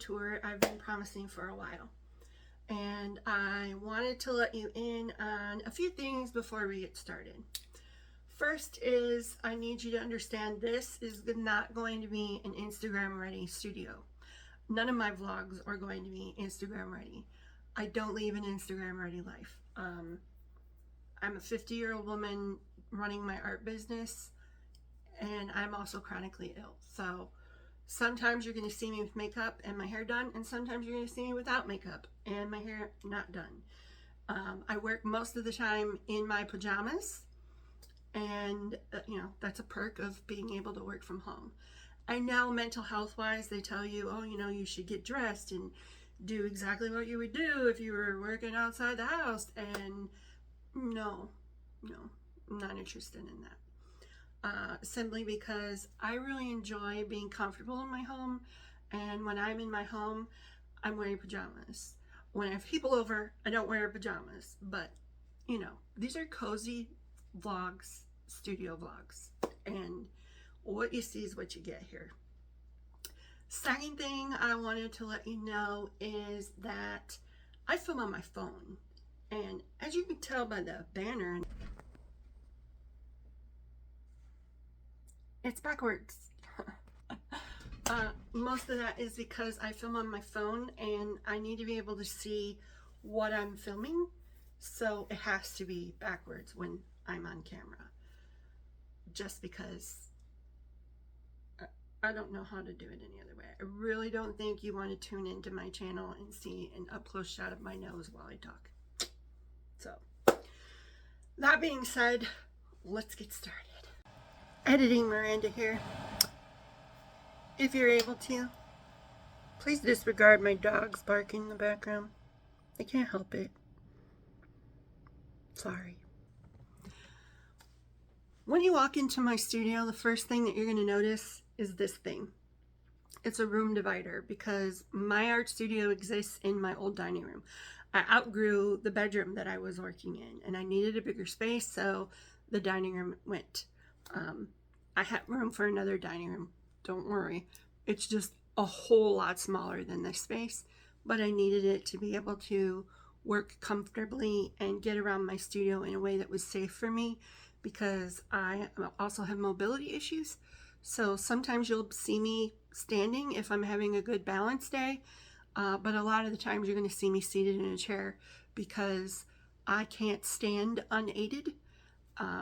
tour I've been promising for a while. And I wanted to let you in on a few things before we get started. First is I need you to understand this is not going to be an Instagram ready studio. None of my vlogs are going to be Instagram ready. I don't leave an Instagram ready life. I'm a 50-year-old woman running my art business, and I'm also chronically ill. So sometimes you're going to see me with makeup and my hair done, and sometimes you're going to see me without makeup and my hair not done. I work most of the time in my pajamas, and that's a perk of being able to work from home. I know mental health wise they tell you, oh, you should get dressed and do exactly what you would do if you were working outside the house, and no, I'm not interested in that. Simply because I really enjoy being comfortable in my home, and when I'm in my home, I'm wearing pajamas. When I have people over, I don't wear pajamas, but these are cozy vlogs, studio vlogs, and what you see is what you get here. Second thing I wanted to let you know is that I film on my phone, and as you can tell by the banner, it's backwards. Most of that is because I film on my phone and I need to be able to see what I'm filming, so it has to be backwards when I'm on camera, just because I don't know how to do it any other way. I really don't think you want to tune into my channel and see an up-close shot of my nose while I talk. So, that being said, let's get started. Editing Miranda here. If you're able to, please disregard my dogs barking in the background. I can't help it. Sorry. When you walk into my studio, the first thing that you're going to notice is this thing. It's a room divider because my art studio exists in my old dining room. I outgrew the bedroom that I was working in, and I needed a bigger space, so the dining room went. I have room for another dining room. Don't worry. It's just a whole lot smaller than this space, but I needed it to be able to work comfortably and get around my studio in a way that was safe for me, because I also have mobility issues. So sometimes you'll see me standing if I'm having a good balance day, but a lot of the times you're going to see me seated in a chair because I can't stand unaided.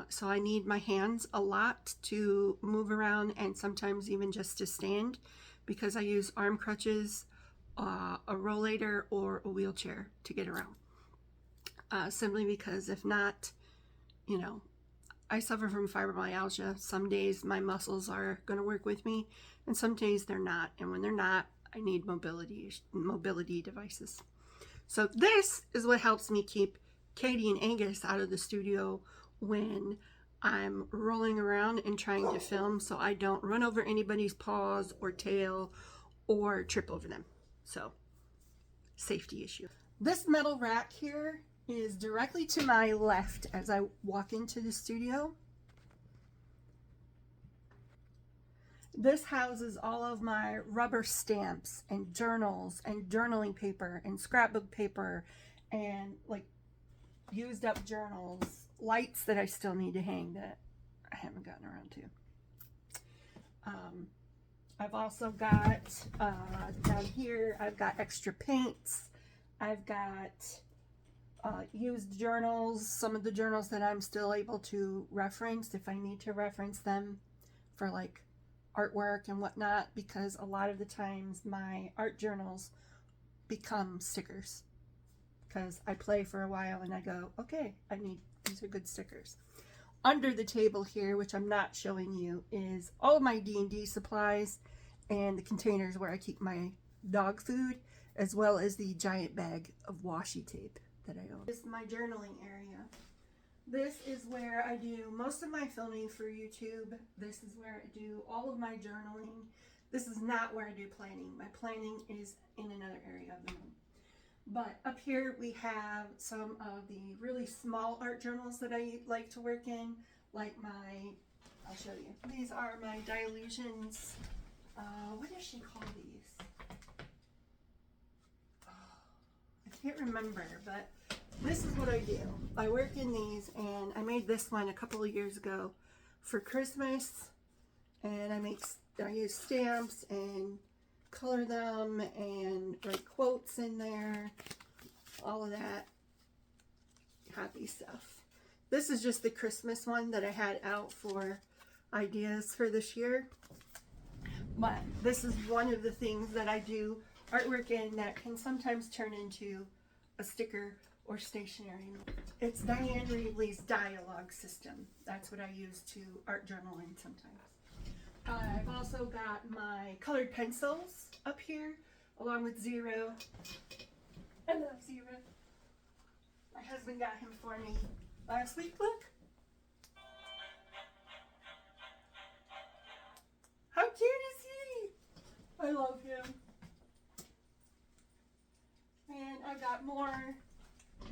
So I need my hands a lot to move around, and sometimes even just to stand, because I use arm crutches, a rollator, or a wheelchair to get around. Simply because if not, I suffer from fibromyalgia. Some days my muscles are going to work with me, and some days they're not. And when they're not, I need mobility devices. So this is what helps me keep Katie and Angus out of the studio when I'm rolling around and trying to film, so I don't run over anybody's paws or tail or trip over them. So, safety issue. This metal rack here is directly to my left as I walk into the studio. This houses all of my rubber stamps and journals and journaling paper and scrapbook paper and like used up journals, lights that I still need to hang that I haven't gotten around to. I've also got down here, I've got extra paints. I've got used journals, some of the journals that I'm still able to reference if I need to reference them for like artwork and whatnot, because a lot of the times my art journals become stickers because I play for a while and I go, okay, these are good stickers. Under the table here, which I'm not showing you, is all of my D&D supplies and the containers where I keep my dog food, as well as the giant bag of washi tape that I own. This is my journaling area. This is where I do most of my filming for YouTube. This is where I do all of my journaling. This is not where I do planning. My planning is in another area of the room. But up here we have some of the really small art journals that I like to work in, like I'll show you. These are my Dilutions, what does she call these? can't remember, but this is what I do. I work in these, and I made this one a couple of years ago for Christmas, and I use stamps and color them and write quotes in there, all of that happy stuff. This is just the Christmas one that I had out for ideas for this year, but this is one of the things that I do artwork in that can sometimes turn into a sticker or stationery. It's Diane Reevely's dialogue system. That's what I use to art journal in sometimes. I've also got my colored pencils up here along with Zero. I love Zero. My husband got him for me last week. Look. How cute is he? I love him. And I've got more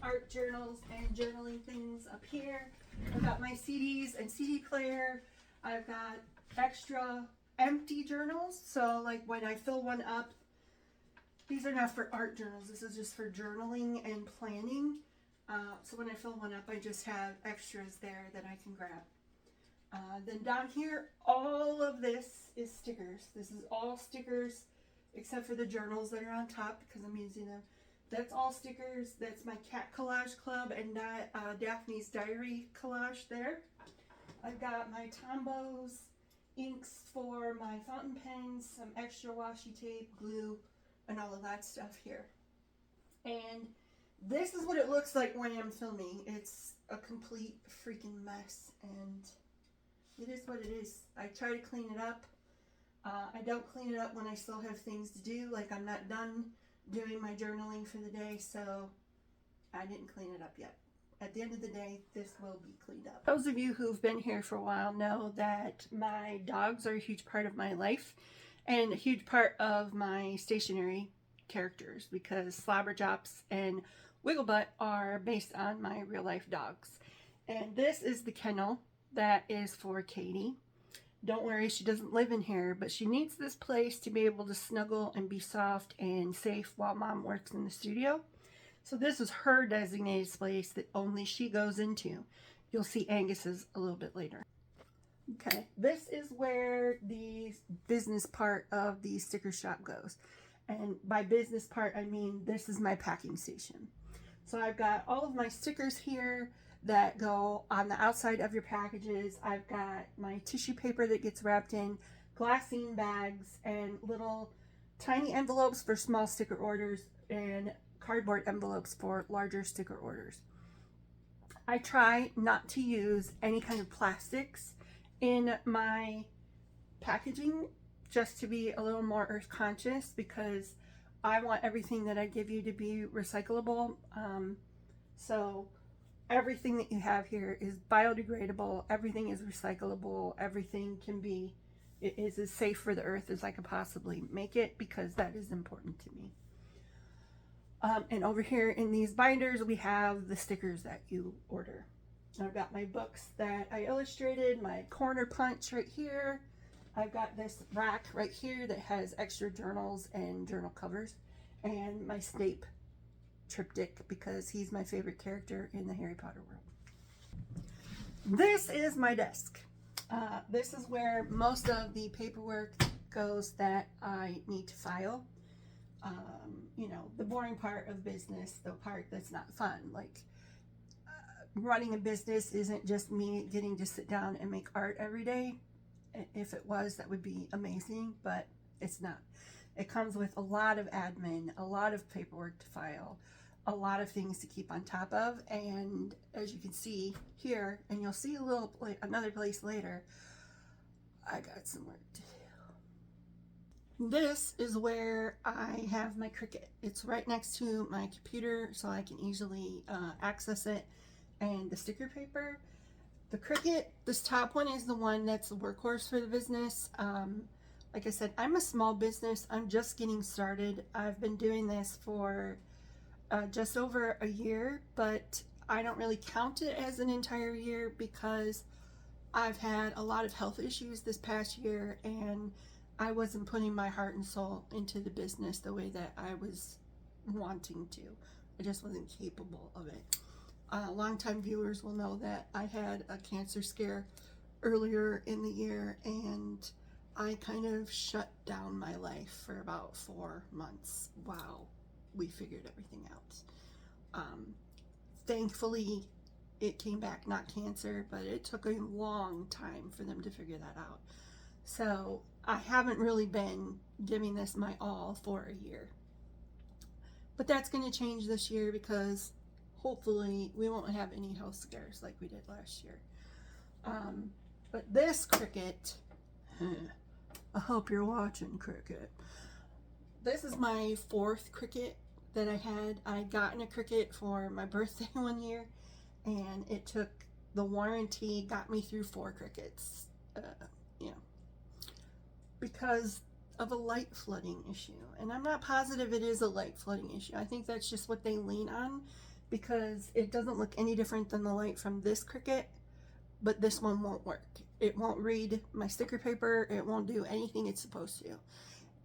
art journals and journaling things up here. I've got my CDs and CD player. I've got extra empty journals. So like when I fill one up, these are not for art journals. This is just for journaling and planning. So when I fill one up, I just have extras there that I can grab. Then down here, all of this is stickers. This is all stickers except for the journals that are on top because I'm using them. That's all stickers. That's my cat collage club and Daphne's diary collage there. I've got my Tombows inks for my fountain pens, some extra washi tape, glue, and all of that stuff here. And this is what it looks like when I'm filming. It's a complete freaking mess, and it is what it is. I try to clean it up. I don't clean it up when I still have things to do, like I'm not done doing my journaling for the day, so I didn't clean it up yet. At the end of the day, this will be cleaned up. Those of you who've been here for a while know that my dogs are a huge part of my life and a huge part of my stationery characters because Slobberchops and Wigglebutt are based on my real life dogs. And this is the kennel that is for Katie. Don't worry, she doesn't live in here, but she needs this place to be able to snuggle and be soft and safe while Mom works in the studio. So this is her designated space that only she goes into. You'll see Angus's a little bit later. Okay, this is where the business part of the sticker shop goes. And by business part, I mean this is my packing station. So I've got all of my stickers here that go on the outside of your packages. I've got my tissue paper that gets wrapped in glassine bags and little tiny envelopes for small sticker orders and cardboard envelopes for larger sticker orders. I try not to use any kind of plastics in my packaging just to be a little more earth conscious because I want everything that I give you to be recyclable. So everything that you have here is biodegradable, everything is recyclable, everything is as safe for the earth as I could possibly make it because that is important to me. And over here in these binders, we have the stickers that you order. I've got my books that I illustrated, my corner punch right here. I've got this rack right here that has extra journals and journal covers, and my Snape triptych because he's my favorite character in the Harry Potter world. This is my desk. This is where most of the paperwork goes that I need to file. You know, the boring part of business, the part that's not fun. Like running a business isn't just me getting to sit down and make art every day. If it was, that would be amazing, but it's not. It comes with a lot of admin, a lot of paperwork to file, a lot of things to keep on top of, and as you can see here, and you'll see another place later, I got some work to do. This is where I have my Cricut. It's right next to my computer so I can easily access it, and the sticker paper. The Cricut, this top one is the one that's the workhorse for the business. Like I said, I'm a small business. I'm just getting started. I've been doing this for just over a year, but I don't really count it as an entire year because I've had a lot of health issues this past year and I wasn't putting my heart and soul into the business the way that I was wanting to. I just wasn't capable of it. Longtime viewers will know that I had a cancer scare earlier in the year, and I kind of shut down my life for about 4 months while we figured everything out. Thankfully, it came back not cancer, but it took a long time for them to figure that out. So I haven't really been giving this my all for a year. But that's going to change this year because hopefully we won't have any health scares like we did last year. But this cricket, I hope you're watching, cricket. This is my 4th cricket that I had. I'd gotten a cricket for my birthday one year, and it took the warranty, got me through 4 crickets, because of a light flooding issue. And I'm not positive it is a light flooding issue. I think that's just what they lean on, because it doesn't look any different than the light from this cricket, but this one won't work. It won't read my sticker paper. It won't do anything it's supposed to.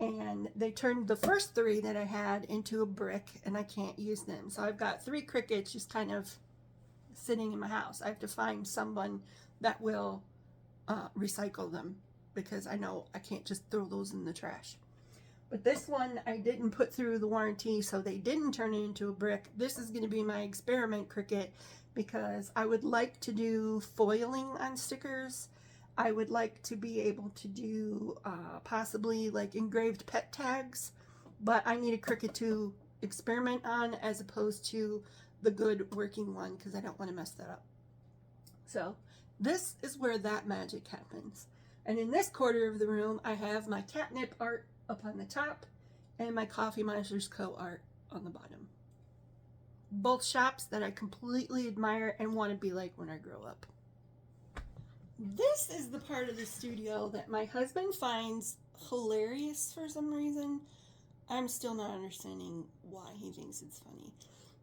And they turned the first 3 that I had into a brick, and I can't use them. So I've got 3 crickets just kind of sitting in my house. I have to find someone that will recycle them, because I know I can't just throw those in the trash. But this one I didn't put through the warranty, so they didn't turn it into a brick. This is going to be my experiment cricket, because I would like to do foiling on stickers. I would like to be able to do possibly like engraved pet tags, but I need a cricket to experiment on as opposed to the good working one, because I don't want to mess that up. So this is where that magic happens. And in this quarter of the room, I have my catnip art up on the top and my Coffee Monsters Co. art on the bottom. Both shops that I completely admire and want to be like when I grow up. This is the part of the studio that my husband finds hilarious for some reason. I'm still not understanding why he thinks it's funny.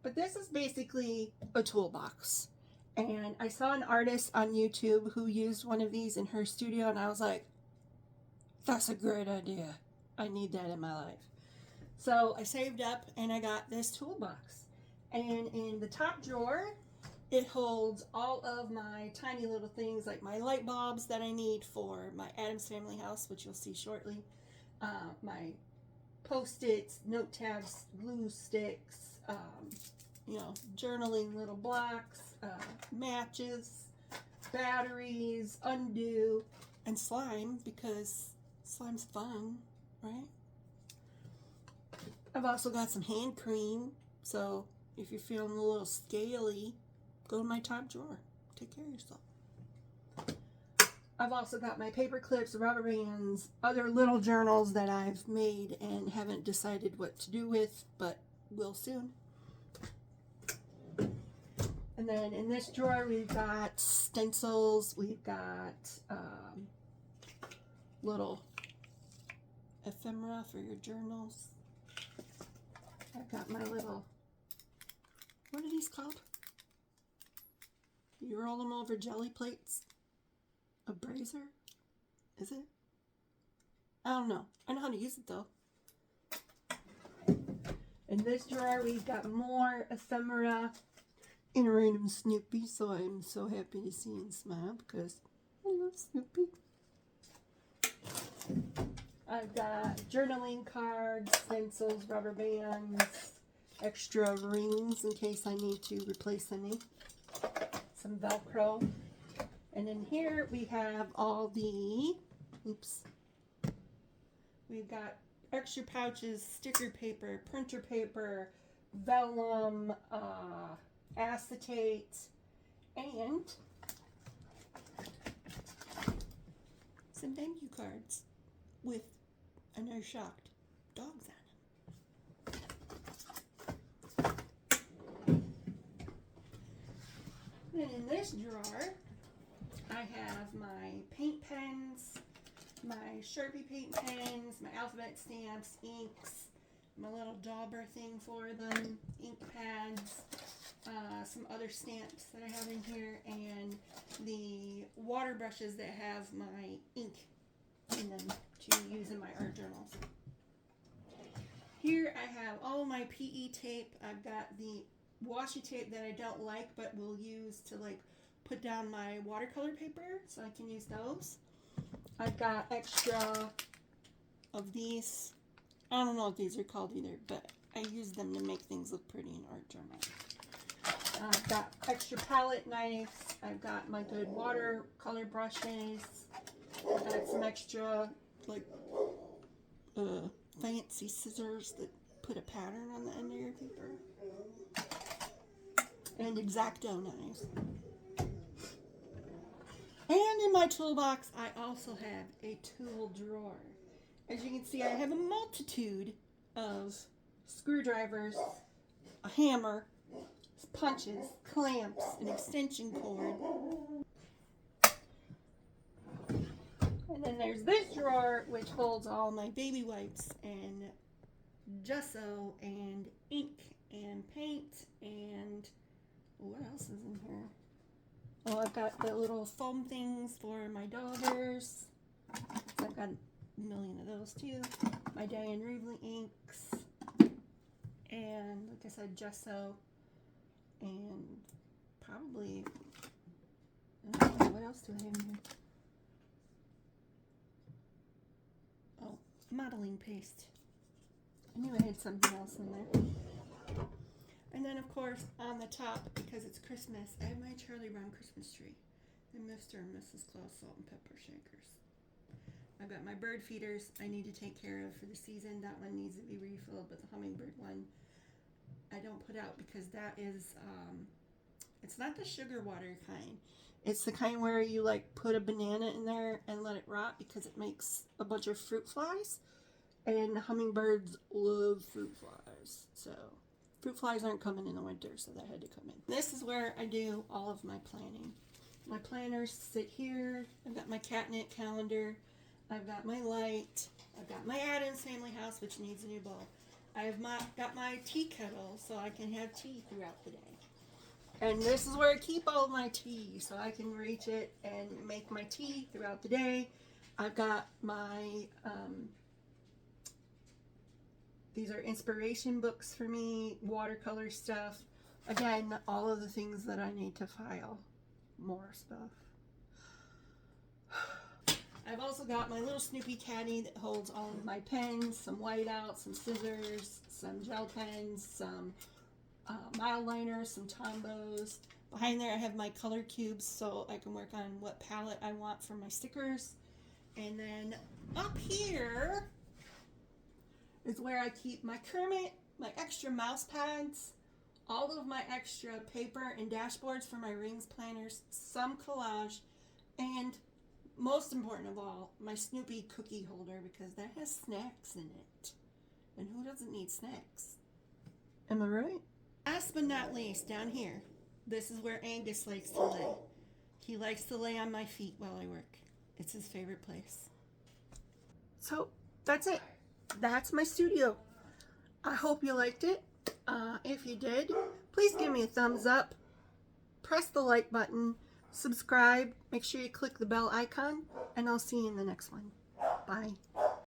But this is basically a toolbox. And I saw an artist on YouTube who used one of these in her studio, and I was like, that's a great idea. I need that in my life. So I saved up and I got this toolbox. And in the top drawer, it holds all of my tiny little things, like my light bulbs that I need for my Addams Family house, which you'll see shortly. My Post-its, note tabs, glue sticks, journaling little blocks, matches, batteries, undo, and slime, because slime's fun, right? I've also got some hand cream, so if you're feeling a little scaly, go to my top drawer. Take care of yourself. I've also got my paper clips, rubber bands, other little journals that I've made and haven't decided what to do with, but will soon. And then in this drawer, we've got stencils. We've got little ephemera for your journals. I've got my little, what are these called? You roll them over jelly plates. A brazier? Is it? I don't know. I know how to use it though. In this drawer, we've got more ephemera and a random Snoopy, so I'm so happy to see and smile because I love Snoopy. I've got journaling cards, pencils, rubber bands, extra rings in case I need to replace any, some Velcro. And in here we have all the, we've got extra pouches, sticker paper, printer paper, vellum, acetate, and some thank you cards with another shocked dogs on them. Then in this drawer, I have my paint pens, my Sharpie paint pens, my alphabet stamps, inks, my little dauber thing for them, ink pads, some other stamps that I have in here, and the water brushes that have my ink in them to use in my art journals. Here I have all my PE tape. I've got the washi tape that I don't like but will use to like put down my watercolor paper, so I can use those. I've got extra of these. I don't know what these are called either, but I use them to make things look pretty in art journal. I've got extra palette knives. I've got my good watercolor brushes. I've got some extra like fancy scissors that put a pattern on the end of your paper. And X-Acto knives. And in my toolbox, I also have a tool drawer. As you can see, I have a multitude of screwdrivers, a hammer, punches, clamps, an extension cord. And then there's this drawer, which holds all my baby wipes and gesso and ink and paint and what else is in here? Oh, I've got the little foam things for my daughters. I've got a million of those too. My Diane Reevely inks. And like I said, gesso. And probably, I don't know, what else do I have in here? Oh, modeling paste. I knew I had something else in there. And then, of course, on the top, because it's Christmas, I have my Charlie Brown Christmas tree. And Mr. and Mrs. Claus salt and pepper shakers. I've got my bird feeders I need to take care of for the season. That one needs to be refilled, but the hummingbird one I don't put out because that is, it's not the sugar water kind. It's the kind where you like put a banana in there and let it rot because it makes a bunch of fruit flies. And hummingbirds love fruit flies. So fruit flies aren't coming in the winter, so that had to come in. This is where I do all of my planning. My planners sit here. I've got my catnip calendar. I've got my light. I've got my Addams Family House, which needs a new bulb. I have got my tea kettle so I can have tea throughout the day. And this is where I keep all of my tea so I can reach it and make my tea throughout the day. I've got my, these are inspiration books for me, watercolor stuff. Again, all of the things that I need to file more stuff. I've also got my little Snoopy caddy that holds all of my pens, some whiteouts, some scissors, some gel pens, some mile liners, some Tombos. Behind there I have my color cubes so I can work on what palette I want for my stickers. And then up here is where I keep my Kermit, my extra mouse pads, all of my extra paper and dashboards for my rings planners, some collage, and most important of all, my Snoopy cookie holder because that has snacks in it. And who doesn't need snacks? Am I right? Last but not least, down here, this is where Angus likes to lay. He likes to lay on my feet while I work. It's his favorite place. So, that's it. That's my studio. I hope you liked it. If you did, please give me a thumbs up. Press the like button. Subscribe. Make sure you click the bell icon. And I'll see you in the next one. Bye.